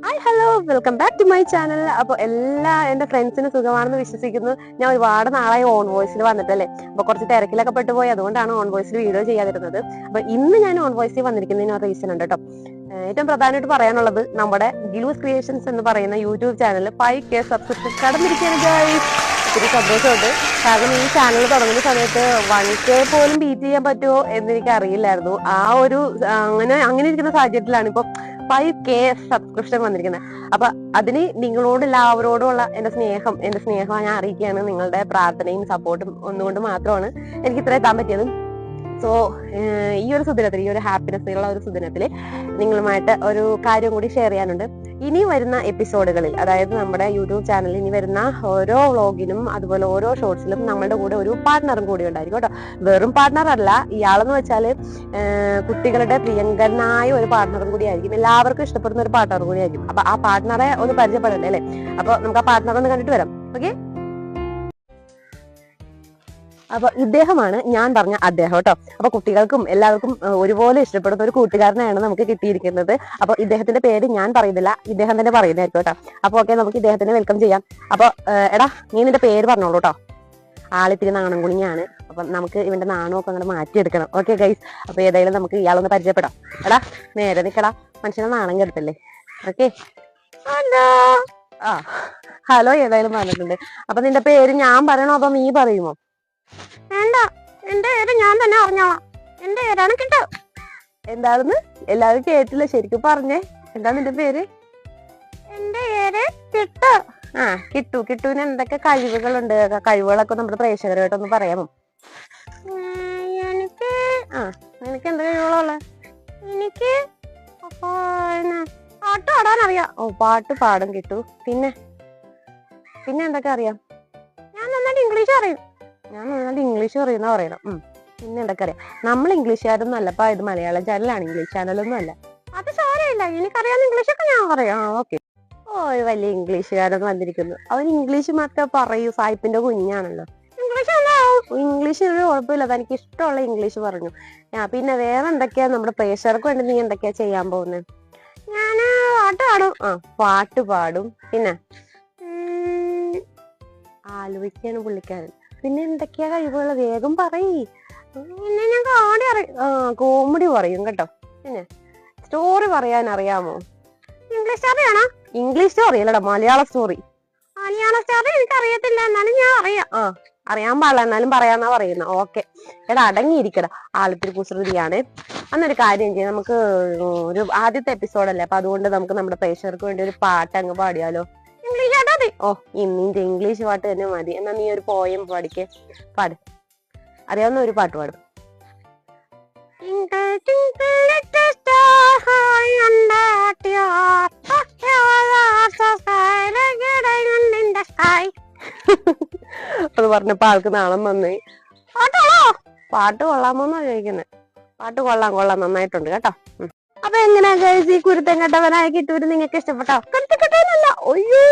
Hi hello welcome back to my channel. അപ്പോൾ എല്ലാ എന്റെ ഫ്രണ്ട്സിന് സുഖമാണെന്ന് വിശ്വസിക്കുന്നു. ഞാൻ ഒരുപാട് നാളായി ഓൺ വോയിസിൽ വന്നിട്ടല്ലേ, അപ്പൊ കുറച്ച് തിരക്കിലൊക്കെ പെട്ടുപോയി. അതുകൊണ്ടാണ് ഓൺ വോയിസിൽ വീഡിയോ ചെയ്യാതിരുന്നത്. അപ്പൊ ഇന്ന് ഞാൻ ഓൺ വോയിസിൽ വന്നിരിക്കുന്നതിന് ഒരു റീസൺ ഉണ്ട് കേട്ടോ. ഏറ്റവും പ്രധാനമായിട്ട് പറയാനുള്ളത്, നമ്മുടെ ഗിലൂസ് ക്രിയേഷൻസ് എന്ന് പറയുന്ന യൂട്യൂബ് ചാനലിൽ 5K സബ്സ്ക്രിപ്ഷൻ കടന്നിരിക്കുകയാണ് ഗൈസ്. ഒത്തിരി സന്തോഷമുണ്ട്. കാരണം ഈ ചാനൽ തുടങ്ങുന്ന സമയത്ത് 1K പോലും ബീറ്റ് ചെയ്യാൻ പറ്റുമോ എന്ന് എനിക്ക് അറിയില്ലായിരുന്നു. അങ്ങനെ ഇരിക്കുന്ന സാഹചര്യത്തിലാണ് ഇപ്പൊ 5K സബ്സ്ക്രിപ്ഷൻ വന്നിരിക്കുന്നത്. അപ്പൊ അതിന് നിങ്ങളോട് എല്ലാവരോടുമുള്ള എന്റെ സ്നേഹം ഞാൻ അറിയിക്കുകയാണ്. നിങ്ങളുടെ പ്രാർത്ഥനയും സപ്പോർട്ടും ഒന്നുകൊണ്ട് മാത്രമാണ് എനിക്ക് ഇത്ര എത്താൻ പറ്റിയത്. സോ ഈ ഒരു സുദിനത്തിൽ, ഈ ഒരു ഹാപ്പിനെസ്സിലുള്ള ഒരു സുദിനത്തിൽ നിങ്ങളുമായിട്ട് ഒരു കാര്യം കൂടി ഷെയർ ചെയ്യാനുണ്ട്. ഇനി വരുന്ന എപ്പിസോഡുകളിൽ, അതായത് നമ്മുടെ യൂട്യൂബ് ചാനലിൽ ഇനി വരുന്ന ഓരോ വ്ളോഗിനും അതുപോലെ ഓരോ ഷോർട്സിലും നമ്മളുടെ കൂടെ ഒരു പാർട്ട്ണറും കൂടി ഉണ്ടായിരിക്കും കേട്ടോ. വെറും പാർട്ട്ണർ അല്ല, ഇയാളെന്ന് വെച്ചാല് കുട്ടികളുടെ പ്രിയങ്കരനായ ഒരു പാർട്ട്ണറും കൂടി ആയിരിക്കും. എല്ലാവർക്കും ഇഷ്ടപ്പെടുന്ന ഒരു പാർട്ട്ണറും കൂടി ആയിരിക്കും. അപ്പൊ ആ പാർട്ട്ണറെ ഒന്ന് പരിചയപ്പെടണ്ടേ അല്ലേ? അപ്പൊ നമുക്ക് ആ പാർട്ട്ണർ ഒന്ന് കണ്ടിട്ട് വരാം. ഓക്കെ, അപ്പൊ ഇദ്ദേഹമാണ് ഞാൻ പറഞ്ഞ അദ്ദേഹം കേട്ടോ. അപ്പൊ കുട്ടികൾക്കും എല്ലാവർക്കും ഒരുപോലെ ഇഷ്ടപ്പെടുന്ന ഒരു കൂട്ടുകാരനെയാണ് നമുക്ക് കിട്ടിയിരിക്കുന്നത്. അപ്പൊ ഇദ്ദേഹത്തിന്റെ പേര് ഞാൻ പറയുന്നില്ല, ഇദ്ദേഹം തന്നെ പറയുന്നതായിരിക്കും കേട്ടോ. അപ്പൊ ഓക്കെ, നമുക്ക് ഇദ്ദേഹത്തിനെ വെൽക്കം ചെയ്യാം. അപ്പൊ എടാ, നീ നിന്റെ പേര് പറഞ്ഞോളൂ കേട്ടോ. ആളിത്തിരി നാണം കുണിയാണ്. അപ്പൊ നമുക്ക് ഇവന്റെ നാണമൊക്കെ അങ്ങനെ മാറ്റിയെടുക്കണം. ഓക്കെ ഗൈസ്, അപ്പൊ ഏതായാലും നമുക്ക് ഇയാളൊന്ന് പരിചയപ്പെടാം. എടാ നേരെ നിക്കടാ, മനുഷ്യനെ നാണം കെടുത്തല്ലേ. Okay, hello. ആ ഹലോ ഏതായാലും പറഞ്ഞിട്ടുണ്ട്. അപ്പൊ നിന്റെ പേര് ഞാൻ പറയണോ അതോ നീ പറയുമോ? വേണ്ട, എന്റെ പേര് ഞാൻ തന്നെ അറിഞ്ഞോളാം. എന്റെ പേരാണ് കിട്ടു. എന്താണെന്ന് എല്ലാവരും കേട്ടില്ല, ശരിക്കും പറഞ്ഞേ. എന്താ നിന്റെ പേര്? എന്റെ പേര് കിട്ടു. ആ കിട്ടുവിന് എന്തൊക്കെ കഴിവുകളുണ്ട്? കഴിവുകളൊക്കെ നമ്മുടെ പ്രേക്ഷകരായിട്ടൊന്ന് പറയാമോ? എനിക്ക് നിനക്ക് എന്ത് കഴിവുകളുള്ള? എനിക്ക് പാട്ട് പാടാൻ അറിയാം. ഓ, പാട്ട് പാടും കിട്ടു. പിന്നെ എന്തൊക്കെ അറിയാം? ഞാൻ നന്നായിട്ട് ഇംഗ്ലീഷ് അറിയും. ഞാൻ നന്നായിട്ട് ഇംഗ്ലീഷ് അറിയുന്ന പറയണം. പിന്നെ എന്തൊക്കെ അറിയാം? നമ്മൾ ഇംഗ്ലീഷുകാരൊന്നും അല്ല. അപ്പൊ ഇത് മലയാളം ചാനലാണ്, ഇംഗ്ലീഷ് ചാനലൊന്നും അല്ല. അത് സാരമില്ല, എനിക്കറിയാവുന്ന ഇംഗ്ലീഷൊക്കെ ഞാൻ പറയാം. ഓക്കെ. ഓ, വലിയ ഇംഗ്ലീഷുകാരൻ വന്നിരിക്കുന്നു. അവൻ ഇംഗ്ലീഷ് മാത്രമേ പറയൂ. സായിപ്പിന്റെ കുഞ്ഞാണല്ലോ. ഇംഗ്ലീഷ് ഒരു കുഴപ്പമില്ല, തനിക്ക് ഇഷ്ടമുള്ള ഇംഗ്ലീഷ് പറഞ്ഞു. പിന്നെ വേറെ എന്തൊക്കെയാ നമ്മുടെ പ്രേക്ഷകർക്ക് വേണ്ടി നീ എന്തൊക്കെയാ ചെയ്യാൻ പോകുന്നത്? ഞാന് പാട്ട് പാടും. പാട്ട് പാടും. പിന്നെ ആലോചിക്കാണ് പുള്ളിക്കാരൻ. പിന്നെ എന്തൊക്കെയാ കഴിവുകൾ? വേഗം പറയ്. പിന്നെ ഞാൻ കോമഡി പറയും കേട്ടോ. പിന്നെ സ്റ്റോറി പറയാൻ അറിയാമോ? ഇംഗ്ലീഷ് സ്റ്റോറി ആണോ? ഇംഗ്ലീഷ് സ്റ്റോറി അല്ലടാ, മലയാള സ്റ്റോറി. മലയാള സ്റ്റോറി എനിക്ക് അറിയത്തില്ല, എന്നാലും ഞാൻ അറിയാം. അറിയാൻ പാടില്ല, എന്നാലും പറയാന്നാ പറയുന്ന. ഓക്കെ എടാ, അടങ്ങിയിരിക്കടാ, ആളിത്തിരി കുസൃതിയാണ്. അന്നൊരു കാര്യം ചെയ്യാം, നമുക്ക് ഒരു ആദ്യത്തെ എപ്പിസോഡല്ലേ, അപ്പൊ അതുകൊണ്ട് നമുക്ക് നമ്മുടെ പ്രേക്ഷകർക്ക് വേണ്ടി ഒരു പാട്ട് അങ്ങ് പാടിയാലോ? ഇംഗ്ലീഷ് പാട്ടാ മതി. ഓ, നിന്റെ ഇംഗ്ലീഷ് പാട്ട് തന്നെ മതി. എന്നാ നീ ഒരു പോയം പാടിക്കേ. പാട്, അറിയാവുന്ന ഒരു പാട്ട് പാടും. അത് പറഞ്ഞപ്പോ ആൾക്ക് നാണം വന്നേ. പാട്ട് കൊള്ളാമോന്നാ ചോദിക്കുന്നത്. പാട്ട് കൊള്ളാം, നന്നായിട്ടുണ്ട് കേട്ടോ. അപ്പൊ എങ്ങനെയാ കഴിച്ച് ഈ കുരുത്തം കെട്ടവനായ കിട്ടൂര് നിങ്ങൾക്ക് ഇഷ്ടപ്പെട്ടോ? കെട്ടവനല്ല, ഒയ്യോ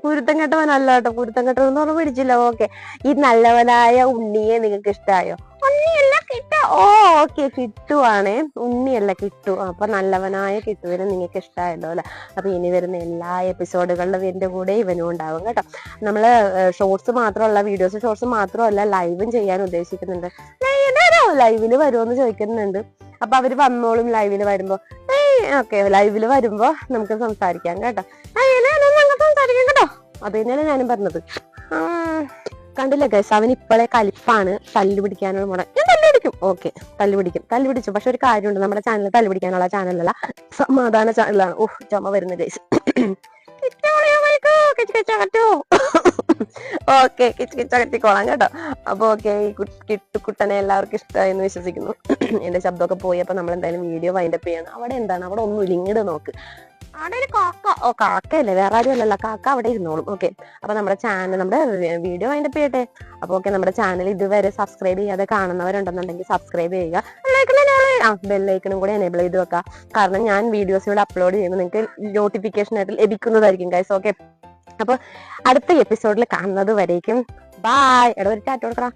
കുരുത്തം കെട്ടവനല്ല കേട്ടോ. കുരുത്തം കെട്ടവെന്ന് പറഞ്ഞ് പിടിച്ചില്ല. ഓക്കെ, ഈ നല്ലവനായ ഉണ്ണിയെ നിങ്ങൾക്ക് ഇഷ്ടമായോ? ഉണ്ണിയല്ല കിട്ടു. ഓ ഓക്കെ, കിട്ടുവാണേ, ഉണ്ണിയല്ല കിട്ടു. അപ്പൊ നല്ലവനായ കിട്ടുവിനെ നിങ്ങൾക്ക് ഇഷ്ടമായല്ലോ അല്ലെ. അപ്പൊ ഇനി വരുന്ന എല്ലാ എപ്പിസോഡുകളിലും എന്റെ കൂടെ ഇവനും ഉണ്ടാവും കേട്ടോ. നമ്മള് ഷോർട്സ് മാത്രമല്ല, ഷോർട്സ് മാത്രമല്ല, ലൈവും ചെയ്യാൻ ഉദ്ദേശിക്കുന്നുണ്ട്. ലൈവില് വരുമോന്ന് ചോദിക്കുന്നുണ്ട്. അപ്പൊ അവര് വന്നോളും ലൈവില് വരുമ്പോ. ഓക്കെ, ലൈവില് വരുമ്പോ നമുക്ക് സംസാരിക്കാം കേട്ടോ. സംസാരിക്കാം കേട്ടോ. അത് തന്നെയാണ് ഞാനും പറഞ്ഞത്. കണ്ടില്ല ഗൈസ്, അവൻ ഇപ്പോഴേ കലിപ്പാണ്. തല്ലു പിടിക്കാനുള്ള മുട. ഞാൻ തല്ലുപിടിക്കും. ഓക്കെ, തല്ലുപിടിച്ചു. പക്ഷെ ഒരു കാര്യമുണ്ട്, നമ്മുടെ ചാനൽ തല്ലുപിടിക്കാനുള്ള ചാനലല്ല, സമാധാന ചാനലാണ്. ചുമ വരുന്ന ഗൈസ്. ഓക്കെ, കിച്ചകത്തിക്കോളാം കേട്ടോ. അപ്പൊ ഓക്കെ, ഈ കിട്ടുകുട്ടനെ എല്ലാവർക്കും ഇഷ്ടമായി എന്ന് വിശ്വസിക്കുന്നു. എന്റെ ശബ്ദമൊക്കെ പോയി. അപ്പൊ നമ്മൾ എന്തായാലും വീഡിയോ വൈൻഡപ്പ് ചെയ്യണം. അവിടെ എന്താണ്? അവിടെ ഒന്നുമില്ല, ഇങ്ങോട്ട് നോക്ക്. അവിടെ ഒരു കാക്ക. ഓ, കാക്കയല്ലേ, വേറെ ആരും അല്ലല്ലോ, കാക്ക അവിടെ ഇരുന്നോളും. ഓക്കെ, അപ്പൊ നമ്മുടെ ചാനൽ, നമ്മുടെ വീഡിയോ വൈൻഡപ്പ് ചെയ്യട്ടെ. അപ്പൊ ഓക്കെ, നമ്മുടെ ചാനൽ ഇതുവരെ സബ്സ്ക്രൈബ് ചെയ്യാതെ കാണുന്നവരുണ്ടെന്നുണ്ടെങ്കിൽ സബ്സ്ക്രൈബ് ചെയ്യുക. ബെല്ലൈക്കണും കൂടെ എനേബിൾ ചെയ്ത് വെക്കുക. കാരണം ഞാൻ വീഡിയോസ് ഇവിടെ അപ്ലോഡ് ചെയ്യുമ്പോൾ നിങ്ങൾക്ക് നോട്ടിഫിക്കേഷൻ ആയിട്ട് ലഭിക്കുന്നതായിരിക്കും ഗൈസ്. ഓക്കെ, അപ്പൊ അടുത്ത എപ്പിസോഡിൽ കാണുന്നത് വരേക്കും ബൈ. ഒരു ടാറ്റ കൊടുക്കണം.